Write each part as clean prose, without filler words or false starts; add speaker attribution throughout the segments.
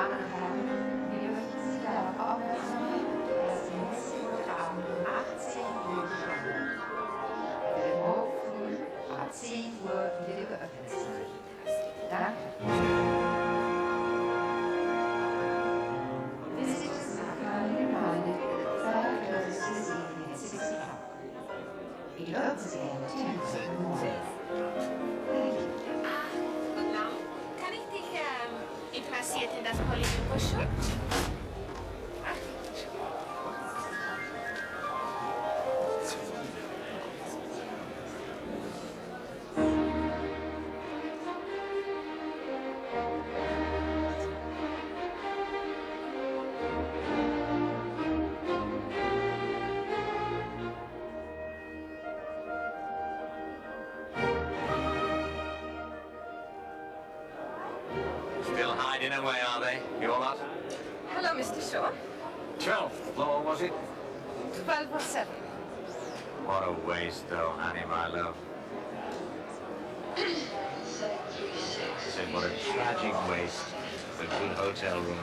Speaker 1: Damen und Herren, wir möchten Sie darauf aufmerksam machen, dass die Messe heute Abend um 18 Uhr begonnen wird. Für den morgen früh ab 10 Uhr wieder geöffnet sein. Danke. Visitors are kindly reminded that the fair closes this evening at 6 o'clock. It opens again at 10 o'clock in the morning. Thank you.
Speaker 2: Guten Abend. Kann ich dich interessiert in das Polynymbrochure?
Speaker 3: Still hiding away, are they? Your lot?
Speaker 2: Hello, Mr. Shaw.
Speaker 3: 12th floor, was it?
Speaker 2: 12 or 7.
Speaker 3: What a waste, though, Annie, my love. I said, what a tragic waste. A good hotel room.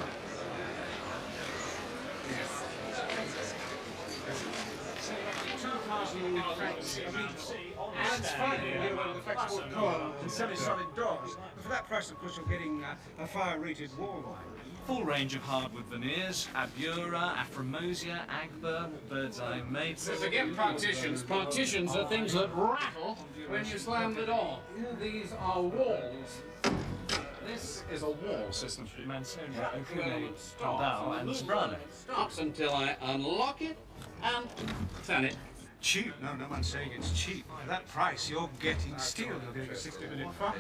Speaker 4: That's fine. You're with the flexible core and semi-solid doors. But for that price, of course, you're getting a fire-rated wall line.
Speaker 5: Full range of hardwood veneers, Abura, Aframosia, Agber, Bird's Eye Mates.
Speaker 6: So forget partitions. Partitions are things that rattle when you slam the door. These are walls. This is a wall system.
Speaker 5: Mansonia, Okume, Tandao, and Soprano.
Speaker 6: Stops until I unlock it and turn it.
Speaker 4: Cheap? No, no one's saying it's cheap. At that price, you're getting steel. You're getting a 60-minute fire.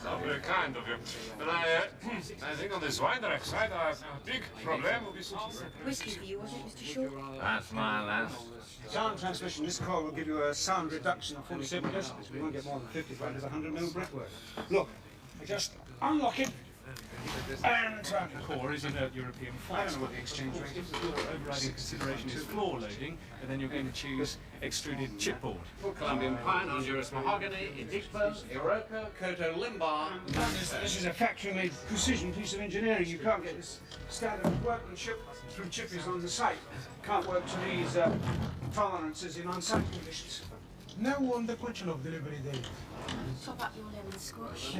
Speaker 7: So very kind of you. But I think on this wine rack side, a big problem will be solved.
Speaker 2: Whiskey for you, wasn't it, Mr. Shaw?
Speaker 3: That's my last.
Speaker 4: Sound transmission. This core will give you a sound reduction of 47 decibels. We won't get more than 55. There's 100 mil brickwork. Look, I just unlock it and turn it.
Speaker 5: Core is inert European
Speaker 4: I don't
Speaker 5: flat.
Speaker 4: know what the exchange rate is.
Speaker 5: Your overriding consideration is floor loading, and then you're going to choose extruded chipboard.
Speaker 6: Full Colombian pine, Honduras mahogany, Edicpa, Iroko, Koto limbar.
Speaker 4: This is a factory-made precision piece of engineering. You can't get this standard workmanship from chippies on the site. Can't work to these tolerances in on-site conditions.
Speaker 8: Now on the question of delivery date.
Speaker 2: Top up your lemon squash.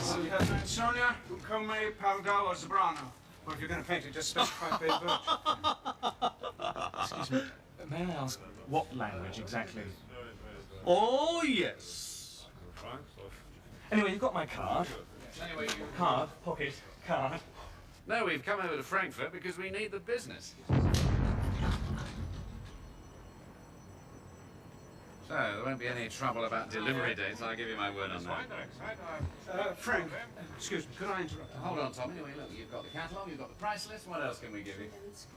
Speaker 4: So we have Mansonia, Ukome, Palgal, or Zabrano. Or if you're going to paint it, just specify bay birch.
Speaker 5: Excuse me, may I ask what language exactly?
Speaker 9: Oh, yes.
Speaker 5: Anyway, you've got my card.
Speaker 6: Anyway,
Speaker 5: Card, pocket, card.
Speaker 6: no, we've come over to Frankfurt because we need the business. So, there won't be any trouble about delivery dates, I'll give you my word on that.
Speaker 7: Wine rack side,
Speaker 4: Frank, excuse me, could I interrupt?
Speaker 6: Hold on, Tom. Anyway, look, you've got the catalogue, you've got the price list. What else can we give you?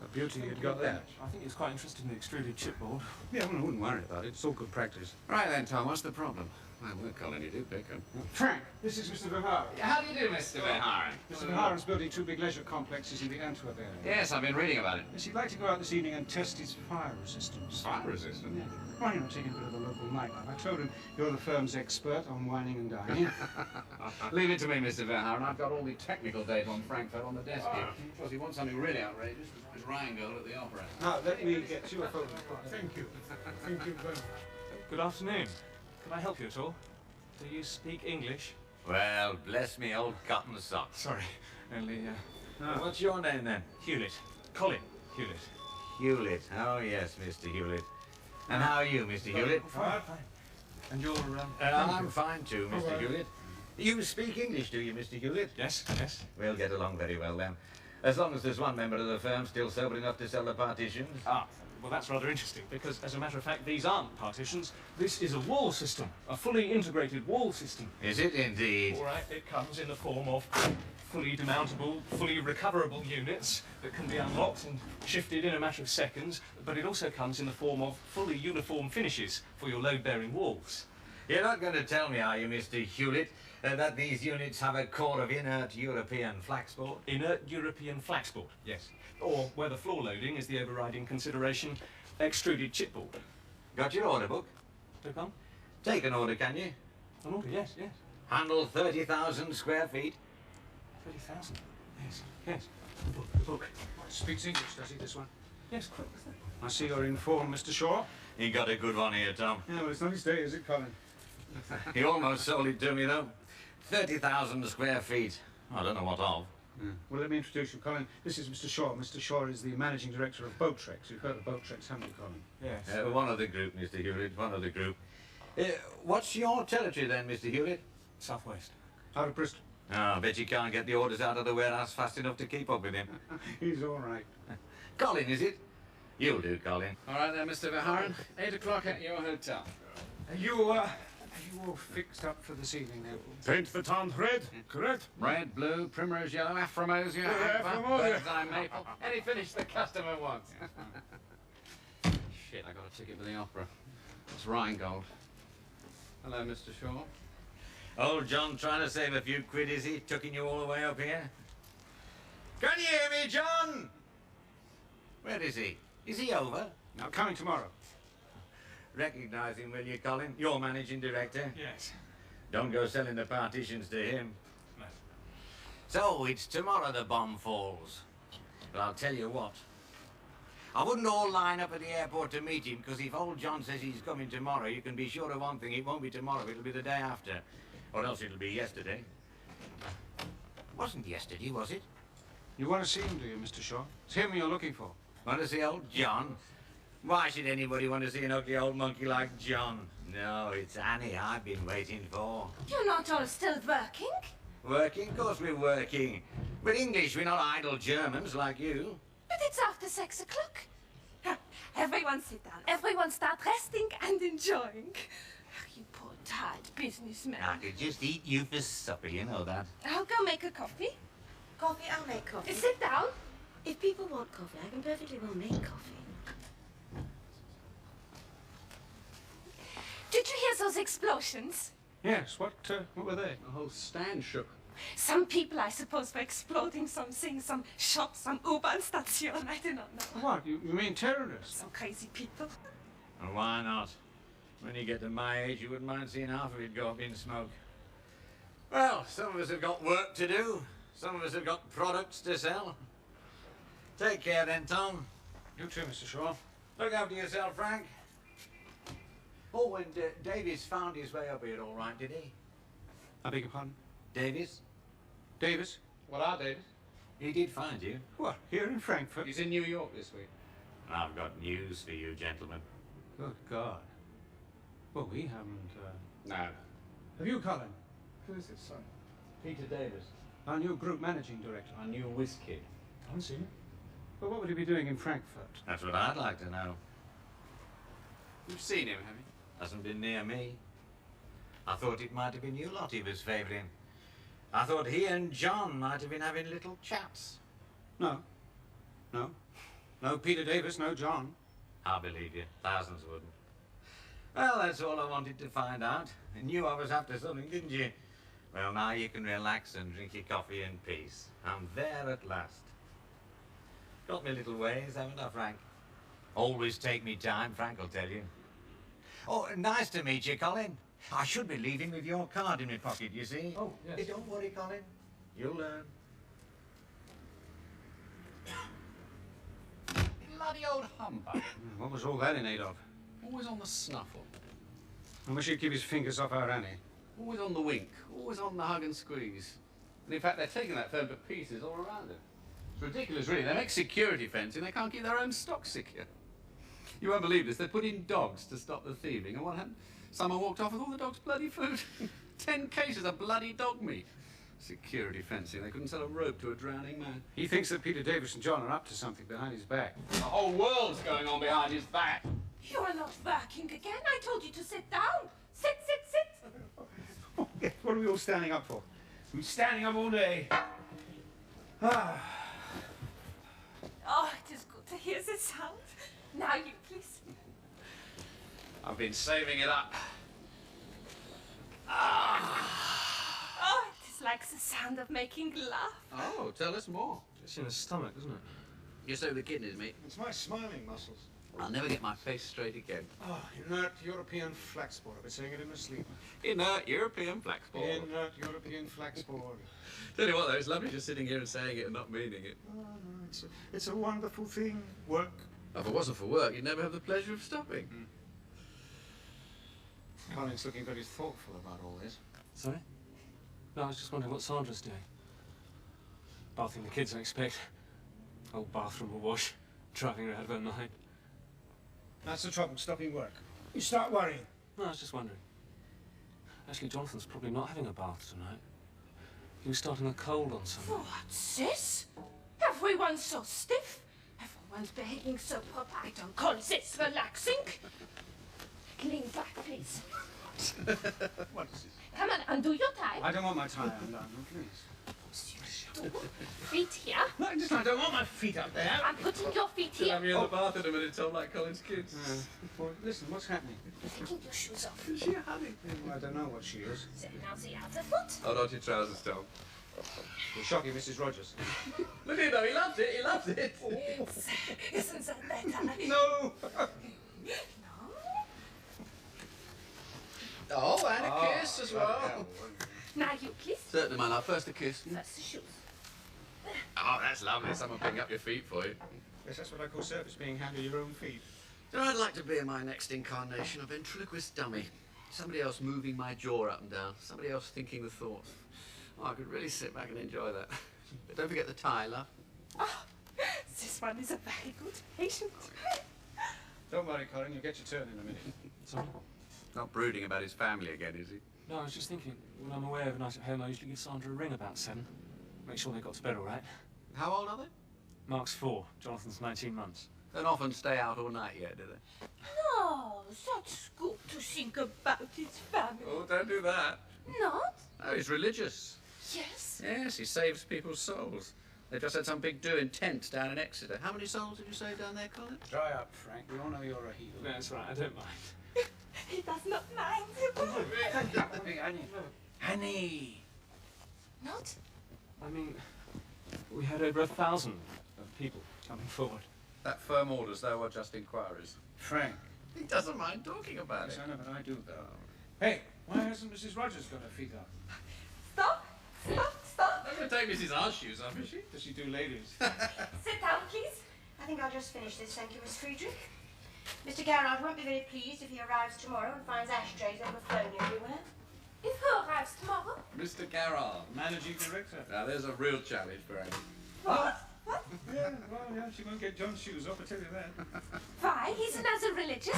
Speaker 4: A beauty you've got there.
Speaker 5: I think he's quite interested in the extruded chipboard.
Speaker 4: Yeah, well, I wouldn't worry about it. It's all good practice.
Speaker 6: Right then, Tom, what's the problem? My word, Colin, you do pick 'em.
Speaker 4: Frank, this is Mr. Verhaar.
Speaker 6: How do you do, Mr. Verhaeren?
Speaker 4: Mr. Verhaar is building 2 big leisure complexes in the Antwerp area.
Speaker 6: Yes, I've been reading about it.
Speaker 4: Yes, he'd like to go out this evening and test his fire resistance.
Speaker 6: Fire resistant?
Speaker 4: Yeah. Why not take a bit of the local nightlife? I told him you're the firm's expert on wining and dining.
Speaker 6: Leave it to me, Mr. Verhaeren. I've got all the technical data on Frankfurt on the desk here. Of course, you want something really outrageous, there's Rheingold at the opera.
Speaker 4: Now, let me get you a photo.
Speaker 8: Thank you. Thank you very much.
Speaker 5: Good afternoon. Can I help you at all? Do you speak English?
Speaker 3: Well, bless me old cotton socks.
Speaker 5: Sorry, only
Speaker 3: What's your name, then?
Speaker 5: Hewlett. Colin Hewlett.
Speaker 3: Hewlett. Oh, yes, Mr. Hewlett. And how are you, Mr. Hewlett?
Speaker 5: Fine. And you're
Speaker 3: I'm fine, too, Mr. Hewlett. You speak English, do you, Mr. Hewlett?
Speaker 5: Yes, yes.
Speaker 3: We'll get along very well, then. As long as there's one member of the firm still sober enough to sell the partitions.
Speaker 5: Ah, well, that's rather interesting, because as a matter of fact, these aren't partitions. This is a wall system, a fully integrated wall system.
Speaker 3: Is it indeed?
Speaker 5: All right, it comes in the form of fully demountable, fully recoverable units that can be unlocked and shifted in a matter of seconds, but it also comes in the form of fully uniform finishes for your load-bearing walls.
Speaker 3: You're not going to tell me, are you, Mr. Hewlett, that these units have a core of inert European flaxboard?
Speaker 5: Inert European flaxboard, yes. Or, where the floor loading is the overriding consideration, extruded chipboard.
Speaker 3: Got your order book?
Speaker 5: Don't come?
Speaker 3: Take an order, can you?
Speaker 5: An order, yes, yes.
Speaker 3: Handle 30,000 square feet.
Speaker 5: 30,000. Yes.
Speaker 4: Yes.
Speaker 5: The book.
Speaker 4: Speaks English, does he, this one?
Speaker 5: Yes, quick.
Speaker 4: I see you're informed, Mr. Shaw.
Speaker 3: He got a good one here, Tom.
Speaker 4: Yeah, well, it's not his day, is it, Colin?
Speaker 3: He almost sold it to me, though. 30,000 square feet. I don't know what of.
Speaker 4: Yeah. Well, let me introduce you, Colin. This is Mr. Shaw. Mr. Shaw is the managing director of Boatrex. You've heard of Boatrex, haven't you, Colin?
Speaker 5: Yes.
Speaker 3: One of the group, Mr. Hewlett, one of the group. What's your territory then, Mr. Hewlett?
Speaker 5: Southwest.
Speaker 4: Out of Bristol.
Speaker 3: Oh, I bet you can't get the orders out of the warehouse fast enough to keep up with him.
Speaker 4: He's all right.
Speaker 3: Colin, is it? You'll do, Colin.
Speaker 6: All right then, Mr. Verhaeren. 8 o'clock at your hotel.
Speaker 4: Are you all fixed up for this evening, then?
Speaker 7: Paint the town red, correct?
Speaker 6: Red, blue, primrose yellow, Afromosia,
Speaker 7: Afromosia.
Speaker 6: birdseye maple. Any finish the customer wants. Shit, I got a ticket for the opera. It's Rheingold. Hello, Mr. Shaw.
Speaker 3: Old John trying to save a few quid, is he? Tucking you all the way up here? Can you hear me, John? Where is he? Is he over?
Speaker 4: Now, coming tomorrow.
Speaker 3: Recognise him, will you, Colin? You're managing director.
Speaker 5: Yes.
Speaker 3: Don't go selling the partitions to him.
Speaker 5: No.
Speaker 3: So, it's tomorrow the bomb falls. But I'll tell you what. I wouldn't all line up at the airport to meet him, because if old John says he's coming tomorrow, you can be sure of one thing, it won't be tomorrow, it'll be the day after. Or else it'll be yesterday. Wasn't yesterday, was it?
Speaker 4: You want to see him, do you, Mr. Shaw? It's him you're looking for.
Speaker 3: Want to see old John? Why should anybody want to see an ugly old monkey like John? No, it's Annie I've been waiting for.
Speaker 2: You're not all still working?
Speaker 3: Working? Of course we're working. We're English, we're not idle Germans like you.
Speaker 2: But it's after 6 o'clock. Everyone sit down. Everyone start resting and enjoying. You poor tired businessman.
Speaker 3: I could just eat you for supper, you know that.
Speaker 2: I'll go make a coffee.
Speaker 10: Coffee, I'll make coffee.
Speaker 2: Sit down.
Speaker 10: If people want coffee, I can perfectly well make coffee.
Speaker 2: Did you hear those explosions?
Speaker 4: Yes, what were they?
Speaker 6: The whole stand shook.
Speaker 2: Some people, I suppose, were exploding something, some shop, some U-Bahn station, I do not know.
Speaker 4: What? You mean terrorists?
Speaker 2: Some crazy people.
Speaker 3: And why not? When you get to my age, you wouldn't mind seeing half of it go up in smoke. Well, some of us have got work to do. Some of us have got products to sell. Take care then, Tom.
Speaker 4: You too, Mr. Shaw.
Speaker 3: Look after yourself, Frank. Oh, and Davies found his way up here all right, did he?
Speaker 4: I beg your pardon?
Speaker 3: Davies?
Speaker 4: Davis?
Speaker 6: What are David?
Speaker 3: He did find you.
Speaker 4: What, here in Frankfurt?
Speaker 6: He's in New York this week.
Speaker 3: I've got news for you, gentlemen.
Speaker 4: Good God. Well, we haven't,
Speaker 6: No.
Speaker 4: Have you, Colin?
Speaker 6: Who is this, son?
Speaker 3: Peter Davis.
Speaker 4: Our new group managing director.
Speaker 6: Our new whiz kid.
Speaker 4: I haven't seen him. Well, what would he be doing in Frankfurt?
Speaker 3: That's what I'd like to know.
Speaker 6: You've seen him, have you?
Speaker 3: Hasn't been near me. I thought it might have been you lot he was favouring. I thought he and John might have been having little chats.
Speaker 4: No. No. No Peter Davis, no John.
Speaker 3: I believe you. Thousands wouldn't. Well, that's all I wanted to find out. You knew I was after something, didn't you? Well, now you can relax and drink your coffee in peace. I'm there at last. Got me little ways, haven't I, Frank? Always take me time, Frank will tell you. Oh, nice to meet you, Colin. I should be leaving with your card in my pocket, you see.
Speaker 6: Oh, yes.
Speaker 3: Hey, don't worry, Colin. You'll learn.
Speaker 6: Bloody old humbug.
Speaker 4: What was all that in aid of?
Speaker 6: Always on the snuffle.
Speaker 4: I wish he'd keep his fingers off our Annie.
Speaker 6: Always on the wink. Always on the hug and squeeze. And in fact, they're taking that firm to pieces all around it. It's ridiculous, really. They make security fencing. They can't keep their own stock secure. You won't believe this. They put in dogs to stop the thieving. And what happened? Someone walked off with all the dog's bloody food. 10 cases of bloody dog meat. Security fencing. They couldn't sell a rope to a drowning man.
Speaker 4: He thinks that Peter Davis and John are up to something behind his back.
Speaker 6: The whole world's going on behind his back.
Speaker 2: You're not working again. I told you to sit down. Sit, sit, sit.
Speaker 4: Oh, yeah. What are we all standing up for? We're standing up all day. Ah.
Speaker 2: Oh, it is good to hear the sound. Now you, please.
Speaker 6: I've been saving it up.
Speaker 2: Oh, it is like the sound of making love.
Speaker 6: Oh, tell us more.
Speaker 5: It's in the stomach, isn't it?
Speaker 6: You say the kidneys, mate.
Speaker 8: It's my smiling muscles.
Speaker 6: I'll never get my face straight again.
Speaker 4: Oh, inert European flaxboard. I've been saying it in my sleep.
Speaker 6: Inert European flaxboard.
Speaker 4: Inert European flaxboard.
Speaker 6: Tell you what, though, it's lovely just sitting here and saying it and not meaning it.
Speaker 4: Oh, no, it's a wonderful thing. Work.
Speaker 6: Oh, if it wasn't for work, you'd never have the pleasure of stopping.
Speaker 4: Colin's looking very thoughtful about all this.
Speaker 5: Sorry? No, I was just wondering what Sandra's doing. Bathing the kids, I expect. Old bathroom will wash. Driving her out of her mind.
Speaker 4: That's the trouble, stopping work. You start worrying.
Speaker 5: No, I was just wondering. Actually, Jonathan's probably not having a bath tonight. He was starting a cold on Sunday.
Speaker 2: What, sis? Everyone's so stiff. Everyone's behaving so pop. I don't call this relaxing. Lean back, please.
Speaker 4: What is it?
Speaker 2: Come on, undo your tie.
Speaker 4: I don't want my tie undone, please.
Speaker 2: Feet here.
Speaker 4: No, I don't want my feet up there.
Speaker 2: I'm putting your feet
Speaker 6: You'll
Speaker 2: here.
Speaker 6: have me in the bath in a minute, Tom, like Colin's kids.
Speaker 4: Well, listen, what's happening?
Speaker 2: Taking your shoes off.
Speaker 6: Is she a honey?
Speaker 4: Well, I don't know what she is.
Speaker 2: So now the other foot.
Speaker 6: Hold on to your trousers, Tom.
Speaker 4: You're shocking, Mrs. Rogers.
Speaker 6: Look at him, though, he loves it, he loves it.
Speaker 2: Isn't that better?
Speaker 4: No!
Speaker 6: Oh, and a kiss as well.
Speaker 2: Now you, please.
Speaker 6: Certainly, my love. First a kiss.
Speaker 2: First the shoes.
Speaker 6: Oh, that's lovely. Someone picking up your feet for you.
Speaker 4: Yes, that's what I call service, being handed your own feet.
Speaker 6: You know, I'd like to be in my next incarnation of ventriloquist dummy. Somebody else moving my jaw up and down. Somebody else thinking the thoughts. Oh, I could really sit back and enjoy that. But don't forget the tie, love.
Speaker 2: Oh, this one is a very good patient.
Speaker 4: Don't worry, Colin, you'll get your turn in a minute.
Speaker 5: Sorry?
Speaker 6: Not brooding about his family again, is he?
Speaker 5: No, I was just thinking, when I'm away overnight at home, I usually give Sandra a ring about 7. Make sure they got to bed all right.
Speaker 6: How old are they?
Speaker 5: Mark's 4, Jonathan's 19 months.
Speaker 6: Don't often stay out all night yet, do they?
Speaker 2: No, that's good to think about his family.
Speaker 6: Oh, don't do that.
Speaker 2: Not?
Speaker 6: Oh, he's religious.
Speaker 2: Yes.
Speaker 6: Yes, he saves people's souls. They've just had some big do in tents down in Exeter. How many souls did you save down there, Colin?
Speaker 4: Dry up, Frank. We all know you're a heel.
Speaker 5: No, that's right, I don't mind.
Speaker 2: He does not mind.
Speaker 4: Honey!
Speaker 2: Not?
Speaker 5: I mean, we had over 1,000 of people coming forward.
Speaker 6: That firm orders, though, are just inquiries.
Speaker 4: Frank.
Speaker 6: He doesn't mind talking about
Speaker 4: Yes,
Speaker 6: it.
Speaker 4: I know, but I do, though. Hey, why hasn't Mrs. Rogers got her feet up?
Speaker 2: Stop. Stop. Stop.
Speaker 6: I'm going to take Mrs. R's shoes off, is she?
Speaker 4: Does she do ladies?
Speaker 2: Sit down, please.
Speaker 10: I think I'll just finish this, thank you, Miss Friedrich. Mr. Garrard won't be very pleased if he arrives tomorrow and finds ashtrays overflowing everywhere.
Speaker 2: If who arrives tomorrow?
Speaker 6: Mr. Garrard.
Speaker 4: Managing director.
Speaker 6: Now, there's a real challenge for Annie.
Speaker 2: What?
Speaker 4: Yeah, well, yeah, she won't get John's shoes off, I tell you that.
Speaker 2: Why? He's another religious.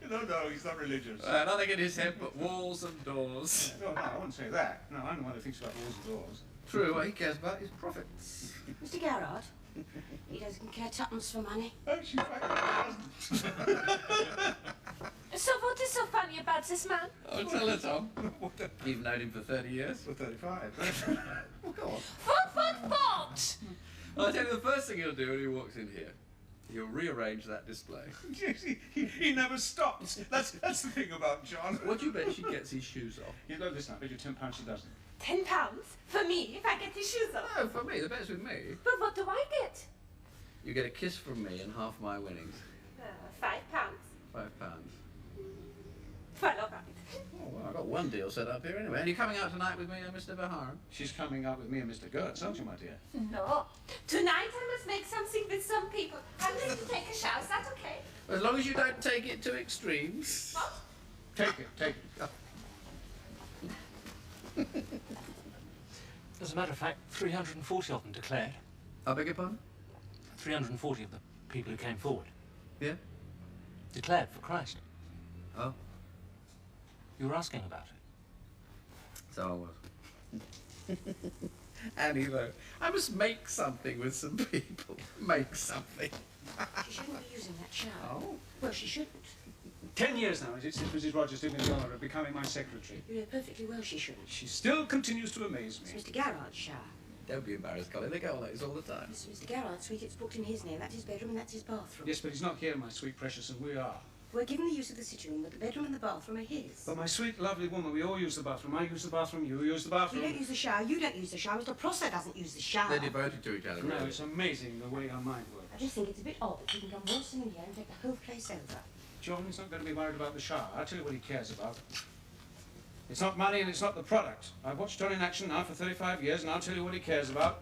Speaker 4: No, he's not religious.
Speaker 6: Nothing in his head but walls and doors.
Speaker 4: No, I wouldn't say that. No, I'm the one who thinks about walls and doors.
Speaker 6: True, what he cares about is profits.
Speaker 10: Mr. Garrard, he doesn't care tuppence for money.
Speaker 4: Actually, Frank doesn't.
Speaker 2: So what is so funny about this man?
Speaker 6: Oh, tell her, Tom. You've known him for 30 years.
Speaker 4: For 35.
Speaker 6: Well, go on.
Speaker 2: What?
Speaker 6: I'll tell you the first thing he'll do when he walks in here. He'll rearrange that display.
Speaker 4: he never stops. That's the thing about John.
Speaker 6: What do you bet she gets his shoes off?
Speaker 4: You don't listen, I bet you £10 she doesn't.
Speaker 2: £10 for me if I get his shoes off.
Speaker 6: No, for me. The bet's with me.
Speaker 2: But what do I get?
Speaker 6: You get a kiss from me and half my winnings.
Speaker 2: £5.
Speaker 6: £5.
Speaker 2: Well, all right.
Speaker 6: Oh, well, I've got one deal set up here anyway. And you're coming out tonight with me and Mr. Baharam?
Speaker 4: She's coming out with me and Mr. Gertz, aren't you, my dear?
Speaker 2: No. Tonight I must make something with some people. I'm going to take a shower. Is that okay?
Speaker 6: As long as you don't take it to extremes.
Speaker 2: What?
Speaker 4: Take it.
Speaker 5: As a matter of fact, 340 of them declared.
Speaker 6: I beg your pardon?
Speaker 5: 340 of the people who came forward.
Speaker 6: Yeah?
Speaker 5: Declared for Christ.
Speaker 6: Oh,
Speaker 5: You were asking about it.
Speaker 6: so I was. Annie, though, I must make something with some people. Make something.
Speaker 10: She shouldn't be using that shower.
Speaker 6: Oh?
Speaker 10: Well, she shouldn't.
Speaker 4: 10 years now, is it, since Mrs. Rogers did me the honour of becoming my secretary.
Speaker 10: You know perfectly well she shouldn't.
Speaker 4: She still continues to amaze
Speaker 10: It's
Speaker 4: me.
Speaker 10: Mr. Garrard's shower.
Speaker 6: Don't be embarrassed, Colin. They go on like this all the time.
Speaker 10: It's Mr. Garrard's suite. It's booked in his name. That's his bedroom and that's his bathroom.
Speaker 4: Yes, but he's not here, my sweet precious, and we are.
Speaker 10: We're given the use of the sitting room, but the bedroom and the bathroom are his.
Speaker 4: But my sweet, lovely woman, we all use the bathroom. I use the bathroom, you use the
Speaker 10: We
Speaker 4: bathroom.
Speaker 10: don't use the shower. You don't use the shower. Mr. Prosser doesn't use the shower.
Speaker 6: They're devoted to each other,
Speaker 4: No,
Speaker 6: really.
Speaker 4: it's amazing the way our mind works.
Speaker 10: I just think it's a bit odd that you can come waltzing in here and take the whole place over.
Speaker 4: John's not going to be worried about the Shah. I'll tell you what he cares about. It's not money and it's not the product. I've watched John in action now for 35 years and I'll tell you what he cares about.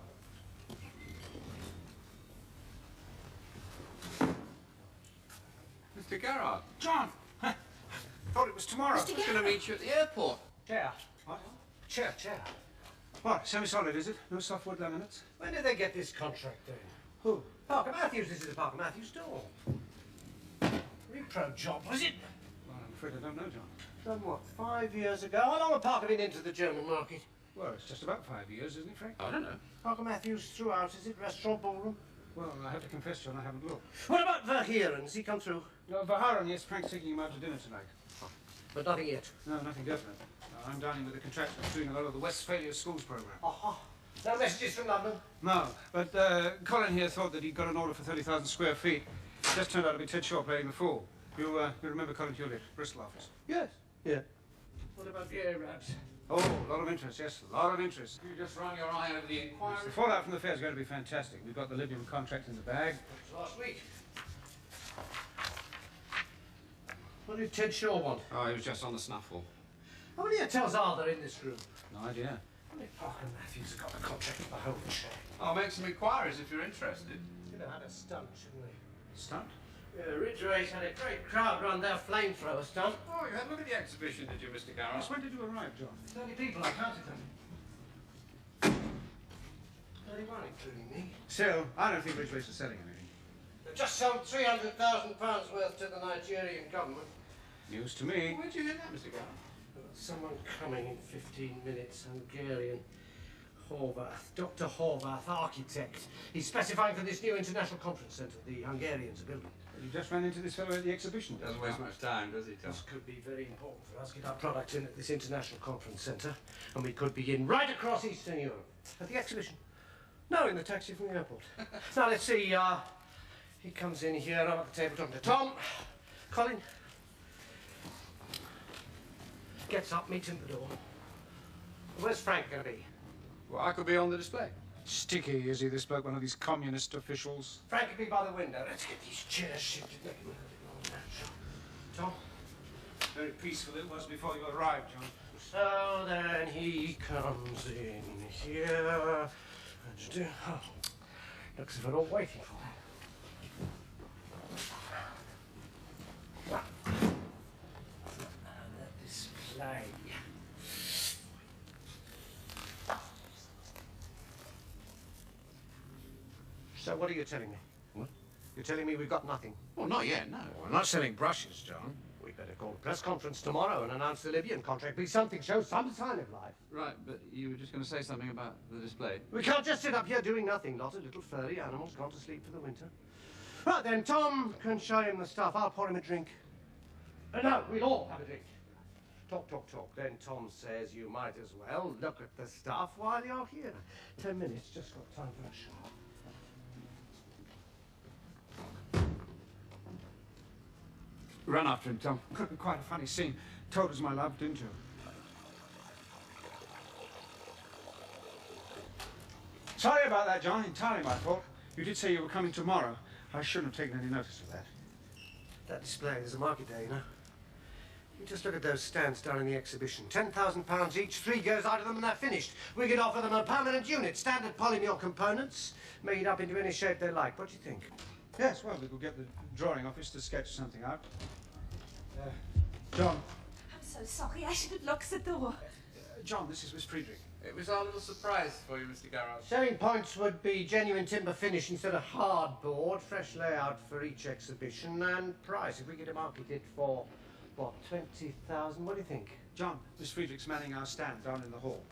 Speaker 6: Mr. Garrard.
Speaker 4: John! Thought it was tomorrow.
Speaker 6: I was going to meet you at the airport.
Speaker 11: Chair.
Speaker 4: What?
Speaker 11: Chair.
Speaker 4: What? Semi-solid, is it? No softwood laminates?
Speaker 11: When did they get this contract then?
Speaker 4: Who?
Speaker 11: Parker Matthews. This is the Parker Matthews store. Repro job, was it?
Speaker 4: Well, I'm afraid I don't know, John.
Speaker 11: Done what, 5 years ago? How long had Parker been into the German market?
Speaker 4: Well, it's just about 5 years, isn't it, Frank?
Speaker 6: I don't know.
Speaker 11: Parker Matthews throughout, is it? Restaurant, ballroom?
Speaker 4: Well, I have to confess, John, I haven't looked.
Speaker 11: What about Verheeren? Has he come through?
Speaker 4: No, Vaharan, yes, Frank's taking him out to dinner tonight.
Speaker 11: But nothing yet.
Speaker 4: No, nothing definite. I'm dining with a contractor who's doing a lot of the Westphalia schools program.
Speaker 11: Oh, no messages from London?
Speaker 4: No, but Colin here thought that he'd got an order for 30,000 square feet. Just turned out to be Ted Shaw playing the fool. You remember Colin Hewlett, Bristol office?
Speaker 11: Yes. Yeah. What about the Arabs?
Speaker 4: Oh, a lot of interest, yes, a lot of interest.
Speaker 6: You just run your eye over the inquiry.
Speaker 4: The fallout from the fair is going to be fantastic. We've got the Libyan contract in the bag.
Speaker 11: That was last week. What did Ted Shaw want?
Speaker 6: Oh, he was just on the snuffle.
Speaker 11: How many hotels are there in this room?
Speaker 4: No idea.
Speaker 11: How many Parker Matthews have got the contract for the whole chain?
Speaker 6: I'll make some inquiries if you're interested.
Speaker 11: Should have had a stunt, shouldn't we?
Speaker 4: Stunt?
Speaker 11: Yeah, Ridge Race had a great crowd round their flamethrower stunt.
Speaker 6: Oh, you had a look at the exhibition, did you, Mr. Garrard?
Speaker 4: Yes, when did you arrive, John?
Speaker 11: 30 people, I counted them. 31, including me.
Speaker 4: Still, I don't think Ridge Race is selling anything.
Speaker 11: They've just sold £300,000 worth to the Nigerian government.
Speaker 4: News to me.
Speaker 6: Where'd you hear that, Mr. Garrard?
Speaker 11: Someone coming in 15 minutes, Hungarian. Horvath, Dr. Horvath, architect. He's specifying for this new international conference centre the Hungarians are building.
Speaker 4: You just ran into this fellow at the exhibition.
Speaker 6: Doesn't waste much time, does he, Tom?
Speaker 11: This could be very important for us. Get our product in at this international conference centre, and we could be in right across Eastern Europe. At the exhibition? No, in the taxi from the airport. Now, let's see, he comes in here, I'm at the table talking to Tom. Colin. Gets up, meets him at the door. Where's Frank going to be?
Speaker 6: Well, I could be on the display.
Speaker 4: Sticky, is he, this bloke, one of these communist officials?
Speaker 11: Frank could be by the window. Let's get these chairs shifted, make them a little more natural. Tom?
Speaker 4: Very peaceful it was before you arrived, John.
Speaker 11: So then he comes in here. Oh, looks as if we're all waiting for him. And the display. So what are you telling me?
Speaker 6: What?
Speaker 11: You're telling me we've got nothing?
Speaker 6: Well, not yet, no.
Speaker 11: We're not selling brushes, John. We better call a press conference tomorrow and announce the Libyan contract. Be something, show some sign of life.
Speaker 6: Right, but you were just going to say something about the display.
Speaker 11: We can't just sit up here doing nothing. Lots of little furry animals gone to sleep for the winter. Right then, Tom can show him the stuff. I'll pour him a drink. No, we'll all have a drink. Talk. Then Tom says you might as well look at the stuff while you're here. 10 minutes, just got time for a shower.
Speaker 6: Run after him, Tom.
Speaker 4: Quite a funny scene. Told us, my love, didn't you? Sorry about that, John. Entirely my fault. You did say you were coming tomorrow. I shouldn't have taken any notice of that.
Speaker 11: That display is a market day, you know. You just look at those stands down in the exhibition. £10,000 each, 3 goes out of them and they're finished. We could offer them a permanent unit, standard polymer components, made up into any shape they like. What do you think?
Speaker 4: Yes, well, we could get the drawing office to sketch something out. John.
Speaker 2: I'm so sorry. I should have locked the door.
Speaker 4: John, this is Miss Friedrich.
Speaker 6: It was our little surprise for you, Mr. Garrard.
Speaker 11: Selling points would be genuine timber finish instead of hardboard, fresh layout for each exhibition, and price. If we get it marketed for, what, 20,000? What do you think?
Speaker 4: John, Miss Friedrich's manning our stand down in the hall.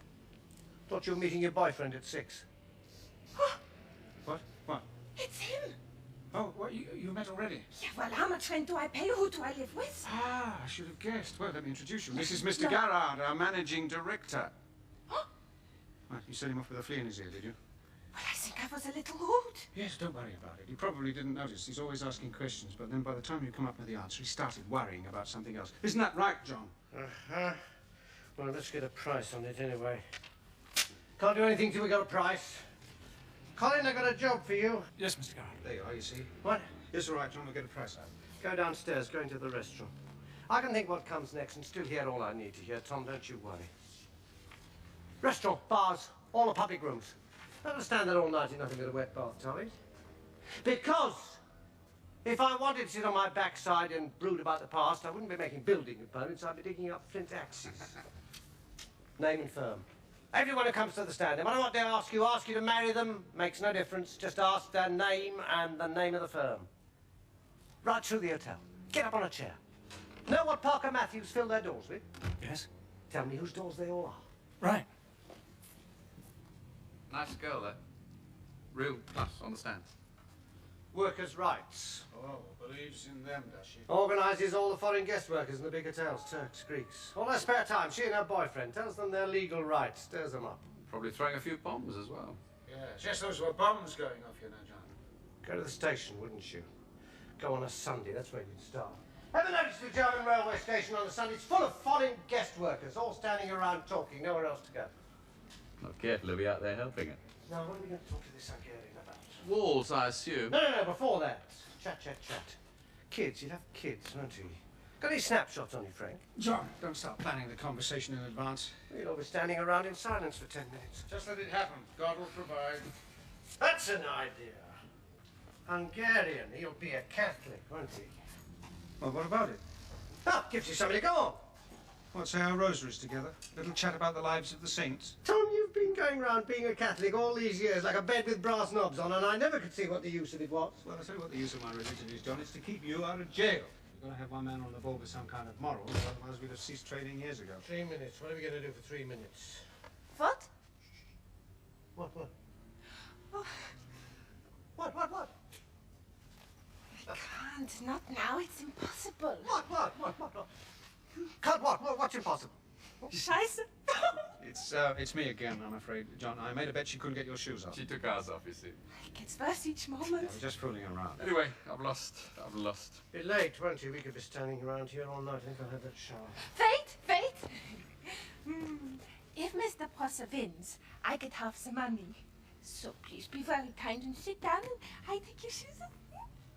Speaker 11: Thought you were meeting your boyfriend at 6.
Speaker 4: What?
Speaker 2: It's him.
Speaker 4: Oh, what, you met already?
Speaker 2: Yeah, well, how much rent do I pay? Who do I live with?
Speaker 4: Ah, I should have guessed. Well, let me introduce you. This is Mr. Garrard, our managing director. Well, you set him off with a flea in his ear, did you?
Speaker 2: Well, I think I was a little rude.
Speaker 4: Yes, don't worry about it. He probably didn't notice. He's always asking questions, but then by the time you come up with the answer, he started worrying about something else. Isn't that right, John?
Speaker 11: Uh-huh. Well, let's get a price on it anyway. Can't do anything till we got a price. Colin, I got a job for you.
Speaker 4: Yes, Mr. Garrett. There you are, you see.
Speaker 11: What?
Speaker 4: Yes, all right, John, we'll get a price out.
Speaker 11: Go downstairs, go into the restaurant. I can think what comes next and still hear all I need to hear, Tom, don't you worry. Restaurant, bars, all the public rooms. Don't stand there all night in nothing but a wet bath, Tommy. Because if I wanted to sit on my backside and brood about the past, I wouldn't be making building opponents, I'd be digging up flint axes. Name and firm. Everyone who comes to the stand, no matter what they ask you to marry them, makes no difference. Just ask their name and the name of the firm. Right through the hotel. Get up on a chair. Know what Parker Matthews filled their doors with?
Speaker 4: Yes?
Speaker 11: Tell me whose doors they all are.
Speaker 4: Right.
Speaker 6: Nice girl, that. Real plus on the stand.
Speaker 11: Workers' rights.
Speaker 4: Oh, believes in them, does she?
Speaker 11: Organises all the foreign guest workers in the big hotels, Turks, Greeks. All their spare time, she and her boyfriend, tells them their legal rights, stirs them up.
Speaker 6: Probably throwing a few bombs as well.
Speaker 4: Yes, yes, those were bombs going off, you know, John.
Speaker 11: Go to the station, wouldn't you? Go on a Sunday, that's where you'd start. Ever noticed the German railway station on a Sunday? It's full of foreign guest workers, all standing around talking, nowhere else to go.
Speaker 6: Not careful, he'll be out there helping it.
Speaker 11: Now, what are we going to talk to this Hungarian about?
Speaker 6: Walls, I assume.
Speaker 11: No, before that. Chat. Kids, you'll have kids, won't you? Got any snapshots on you, Frank?
Speaker 4: John, don't start planning the conversation in advance.
Speaker 11: You'll all be standing around in silence for 10 minutes.
Speaker 4: Just let it happen. God will provide.
Speaker 11: That's an idea. Hungarian, he'll be a Catholic, won't he?
Speaker 4: Well, what about it?
Speaker 11: Ah, gives you something to go on.
Speaker 4: What, say our rosaries together? Little chat about the lives of the saints.
Speaker 11: Tom, you've been going round being a Catholic all these years like a bed with brass knobs on, and I never could see what the use of it was.
Speaker 4: Well, I'll tell you what the use of my religion is, John. It's to keep you out of jail. You've got to have one man on the board with some kind of morals, otherwise we'd have ceased trading years ago.
Speaker 11: 3 minutes. What are we going to do for 3 minutes?
Speaker 2: What?
Speaker 11: What?
Speaker 2: Oh,
Speaker 11: What?
Speaker 2: I can't. Not now. It's impossible.
Speaker 11: What? Cut what? What's impossible?
Speaker 2: Scheiße.
Speaker 4: It's me again, I'm afraid, John. I made a bet she couldn't get your shoes off.
Speaker 6: She took ours off, you see.
Speaker 2: It gets worse each
Speaker 4: I
Speaker 2: moment.
Speaker 4: was just fooling around.
Speaker 6: Anyway, I've lost.
Speaker 11: Be late, won't you? We could be standing around here all night. I think I'll have that shower.
Speaker 2: Wait. If Mr. Prosser wins, I get half the money. So please be very kind and sit down, and I take your shoes off.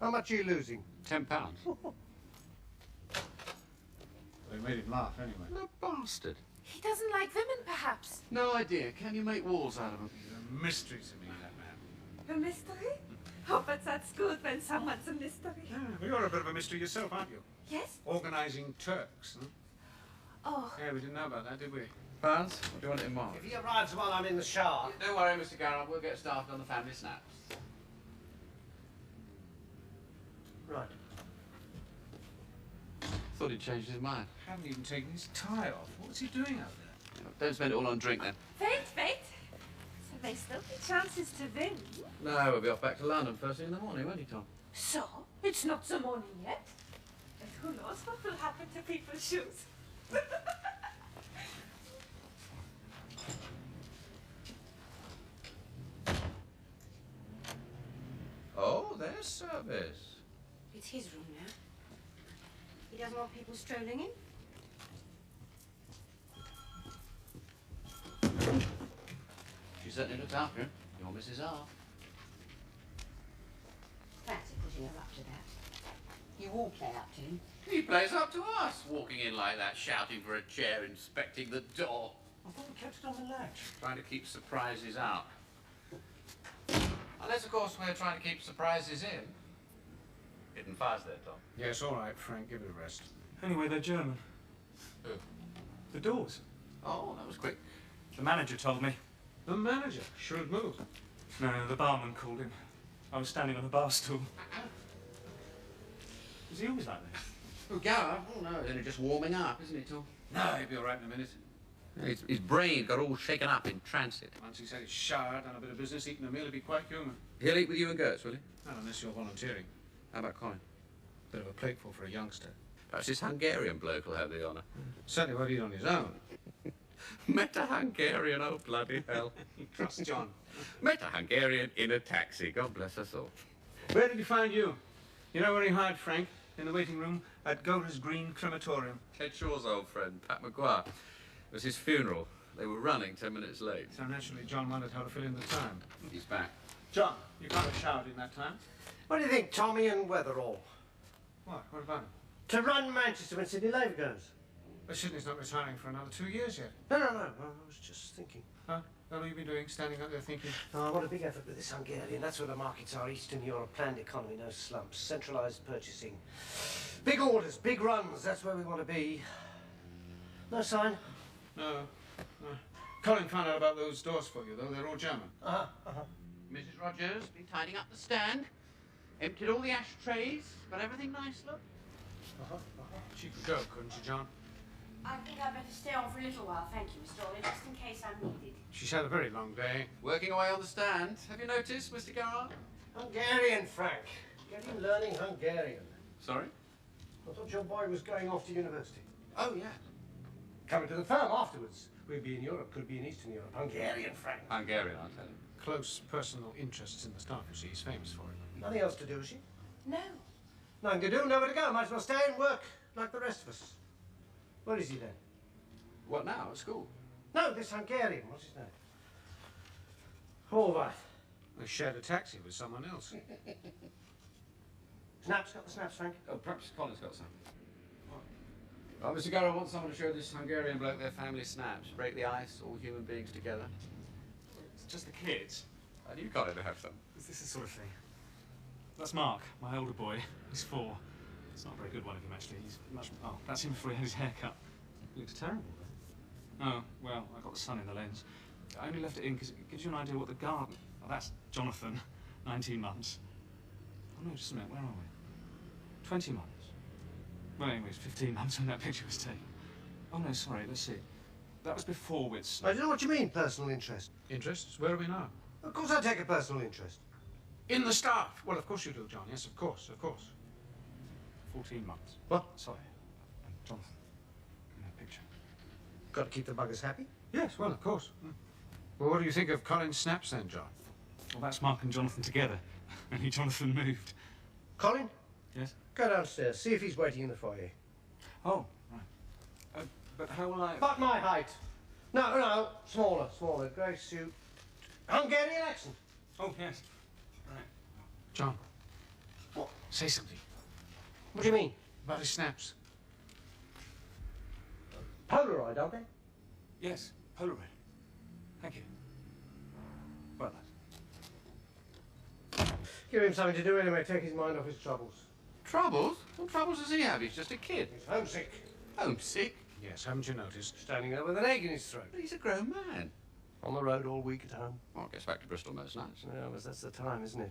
Speaker 11: How much are you losing?
Speaker 6: £10.
Speaker 4: They made him laugh anyway.
Speaker 6: No bastard.
Speaker 2: He doesn't like women, perhaps.
Speaker 6: No idea. Can you make walls out of them?
Speaker 4: He's a mystery to me, that man.
Speaker 2: A mystery? Oh, but that's good when someone's a mystery.
Speaker 4: Yeah, well, you're a bit of a mystery yourself, aren't you?
Speaker 2: Yes?
Speaker 4: Organising Turks, huh?
Speaker 2: Oh.
Speaker 4: Yeah, we didn't know about that, did we?
Speaker 6: Barnes, what do you want in mind?
Speaker 11: If he arrives while I'm in the shower.
Speaker 6: Don't worry, Mr. Garrett. We'll get started on the family snaps.
Speaker 11: Right.
Speaker 6: Thought he'd changed his mind.
Speaker 4: Haven't even taken his tie off. What's he doing out there?
Speaker 6: Don't spend it all on drink, then.
Speaker 2: Wait. So there's still be chances to win.
Speaker 6: No, we'll be off back to London first thing in the morning, won't he, Tom?
Speaker 2: So? It's not the morning yet. And who knows what will happen to people's shoes?
Speaker 6: Oh, there's service.
Speaker 10: It's his room now. He doesn't want people strolling in.
Speaker 6: She certainly looks after him. Your Mrs. R.
Speaker 10: Fancy putting her up to that. You all play up to him.
Speaker 6: He plays up to us, walking in like that, shouting for a chair, inspecting the door.
Speaker 11: I thought we kept it on the latch.
Speaker 6: Trying to keep surprises out. Unless, of course, we're trying to keep surprises in. Hidden fires there, Tom.
Speaker 4: Yes, all right, Frank, give it a rest.
Speaker 5: Anyway, they're German.
Speaker 6: Who?
Speaker 5: The doors.
Speaker 6: Oh, that was quick.
Speaker 5: The manager told me.
Speaker 4: The manager? Shrewd move.
Speaker 5: No, the barman called him. I was standing on a bar stool. Is he always like this?
Speaker 6: Oh, Garrett? Oh, no, he's only just warming up, isn't he, Tom?
Speaker 4: No, he'll be all right in a minute.
Speaker 6: His brain got all shaken up in transit.
Speaker 4: Once he's had his shower, done a bit of business, eaten a meal, he'll be quite human.
Speaker 6: He'll eat with you and Gertz, will he?
Speaker 4: Not unless you're volunteering.
Speaker 6: How about Colin?
Speaker 4: Bit of a plateful for a youngster.
Speaker 6: Perhaps this Hungarian bloke will have the honour.
Speaker 4: Certainly won't eat on his own.
Speaker 6: Met a Hungarian, oh bloody hell.
Speaker 4: Trust John.
Speaker 6: Met a Hungarian in a taxi. God bless us all.
Speaker 4: Where did he find you? You know where he hired Frank? In the waiting room at Golders Green Crematorium.
Speaker 6: Ted Shaw's old friend, Pat Maguire. It was his funeral. They were running 10 minutes late.
Speaker 4: So naturally, John wondered how to fill in the time.
Speaker 6: He's back.
Speaker 4: John, you can't have showered in that time.
Speaker 11: What do you think, Tommy and Weatherall?
Speaker 4: What? What about him?
Speaker 11: To run Manchester when Sydney Labour goes.
Speaker 4: Well, Sydney's not retiring for another 2 years yet.
Speaker 11: No. I was just thinking.
Speaker 4: Huh? What have you been doing, standing up there thinking?
Speaker 11: Oh, what a big effort with this Hungarian. That's where the markets are. Eastern Europe, planned economy, no slumps. Centralised purchasing. Big orders, big runs. That's where we want to be. No sign?
Speaker 4: No. Colin found out about those doors for you, though. They're all German.
Speaker 6: Mrs. Rogers, been tidying up the stand. Emptied all the ashtrays. Got everything nice, look.
Speaker 4: She could go, couldn't she, John?
Speaker 10: I think I'd better stay on for a little while, thank you, Mr. Orley, just in case I'm needed.
Speaker 4: She's had a very long day.
Speaker 6: Working away on the stand. Have you noticed, Mr. Garrard?
Speaker 11: Hungarian, Frank. Get him learning Hungarian.
Speaker 6: Sorry?
Speaker 11: I thought your boy was going off to university.
Speaker 6: Oh, yeah.
Speaker 11: Coming to the firm afterwards. We'd be in Europe, could be in Eastern Europe. Hungarian, Frank.
Speaker 6: Hungarian, I'll tell him.
Speaker 4: Close personal interests in the staff, you see. He's famous for it.
Speaker 11: Nothing else to do, is she?
Speaker 10: No.
Speaker 11: Nothing to do, nowhere to go. Might as well stay and work like the rest of us. Where is he then?
Speaker 6: What now? At school?
Speaker 11: No, this Hungarian. What's his name? All right.
Speaker 4: They shared a taxi with someone else.
Speaker 11: Snaps, got the snaps, Frank?
Speaker 6: Oh, perhaps Colin's got some. Well, Mr. Garrard wants someone to show this Hungarian bloke their family snaps. Break the ice, all human beings together.
Speaker 5: It's just the kids.
Speaker 6: I knew Colin would have some.
Speaker 5: Is this the sort of thing? That's Mark, my older boy. He's 4. It's not a very good one of him, actually. He's much... Oh, that's him before he had his hair cut. He looks terrible. Oh, well, I got the sun in the lens. I only left it in because it gives you an idea what the garden... Oh, that's Jonathan, 19 months. Oh, no, just a minute, where are we? 20 months. Well, anyways, 15 months when that picture was taken. Oh, no, sorry, let's see. That was before Wits.
Speaker 11: I don't know what you mean, personal interest.
Speaker 4: Interests? Where are we now?
Speaker 11: Of course I take a personal interest.
Speaker 4: In the staff. Well, of course you do, John. Yes, of course, of course.
Speaker 5: 14 months.
Speaker 11: What?
Speaker 5: Sorry. Jonathan, in that picture.
Speaker 11: Got to keep the buggers happy.
Speaker 4: Yes, well, of course. Well, what do you think of Colin's snaps then, John?
Speaker 5: Well, that's Mark and Jonathan together. Only Jonathan moved.
Speaker 11: Colin?
Speaker 5: Yes?
Speaker 11: Go downstairs, see if he's waiting in the foyer.
Speaker 5: Oh, right. But how will I...
Speaker 11: About my height. No, smaller. Grey suit. Hungarian accent.
Speaker 5: Oh, yes. Right.
Speaker 4: John.
Speaker 11: What?
Speaker 4: Say something.
Speaker 11: What do you mean?
Speaker 4: About his snaps.
Speaker 11: Polaroid, aren't they?
Speaker 5: Yes, Polaroid. Thank you. Well,
Speaker 11: Give him something to do anyway, take his mind off his troubles.
Speaker 6: Troubles? What troubles does he have? He's just a kid.
Speaker 11: He's homesick.
Speaker 6: Homesick?
Speaker 4: Yes, haven't you noticed?
Speaker 11: Standing there with an egg in his throat.
Speaker 6: But he's a grown man.
Speaker 11: On the road all week at home.
Speaker 6: Well, gets back to Bristol most nights.
Speaker 11: Yeah, well, that's the time, isn't it?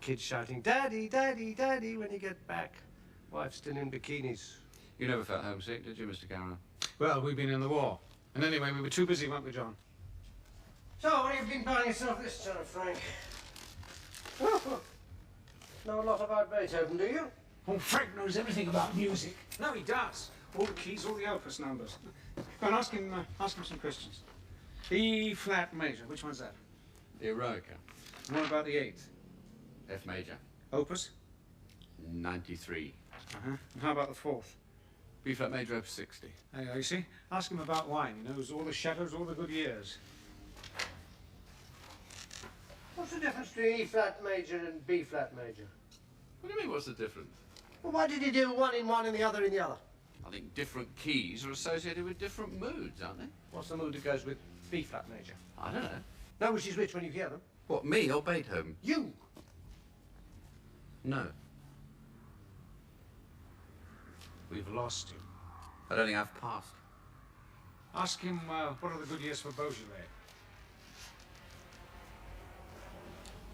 Speaker 11: Kids shouting, Daddy, Daddy, Daddy, when you get back. Wife still in bikinis.
Speaker 6: You never felt homesick, did you, Mr. Garrard?
Speaker 4: Well, we've been in the war. And anyway, we were too busy, weren't we, John?
Speaker 11: So, what have you been buying yourself this time, Frank? Know a lot about Beethoven, do you?
Speaker 4: Oh, Frank knows everything about music. No, he does. All the keys, all the opus numbers. Go and ask him some questions. E flat major, which one's that?
Speaker 6: The Eroica.
Speaker 4: And what about the 8th?
Speaker 6: F major.
Speaker 4: Opus?
Speaker 6: 93.
Speaker 4: And how about the 4th?
Speaker 6: B flat major, opus 60.
Speaker 4: There you go, you see? Ask him about wine. He knows all the shadows, all the good years.
Speaker 11: What's the difference between E flat major and B flat major?
Speaker 6: What do you mean, what's the difference?
Speaker 11: Well, why did he do one in one and the other in the other?
Speaker 6: I think different keys are associated with different moods, aren't they?
Speaker 11: What's the mood that goes with B flat major?
Speaker 6: I don't know.
Speaker 11: Know which is which when you hear them?
Speaker 6: What, me or Beethoven?
Speaker 11: You!
Speaker 6: No.
Speaker 4: We've lost him.
Speaker 6: I don't think I've passed.
Speaker 4: Ask him, what are the good years for Beaujolais?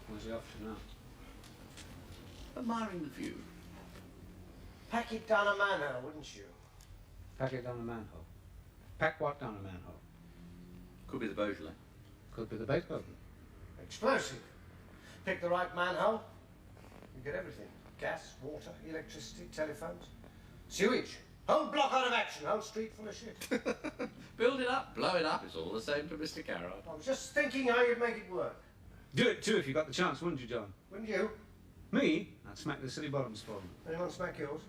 Speaker 4: Where's he off to now?
Speaker 6: Admiring the view.
Speaker 11: Pack it down a manhole, wouldn't you?
Speaker 4: Pack it down a manhole. Pack what down a manhole?
Speaker 6: Could be the Beaujolais.
Speaker 4: Could be the Beethoven.
Speaker 11: Explosive. Pick the right manhole, you get everything. Gas, water, electricity, telephones, sewage. Whole block out of action, whole street full of shit.
Speaker 6: Build it up, blow it up, it's all the same to Mr. Garrard.
Speaker 11: I was just thinking how you'd make it work.
Speaker 4: Do it too if you got the chance, wouldn't you, John?
Speaker 11: Wouldn't you?
Speaker 4: Me? I'd smack the silly bottoms for them.
Speaker 11: Anyone smack yours?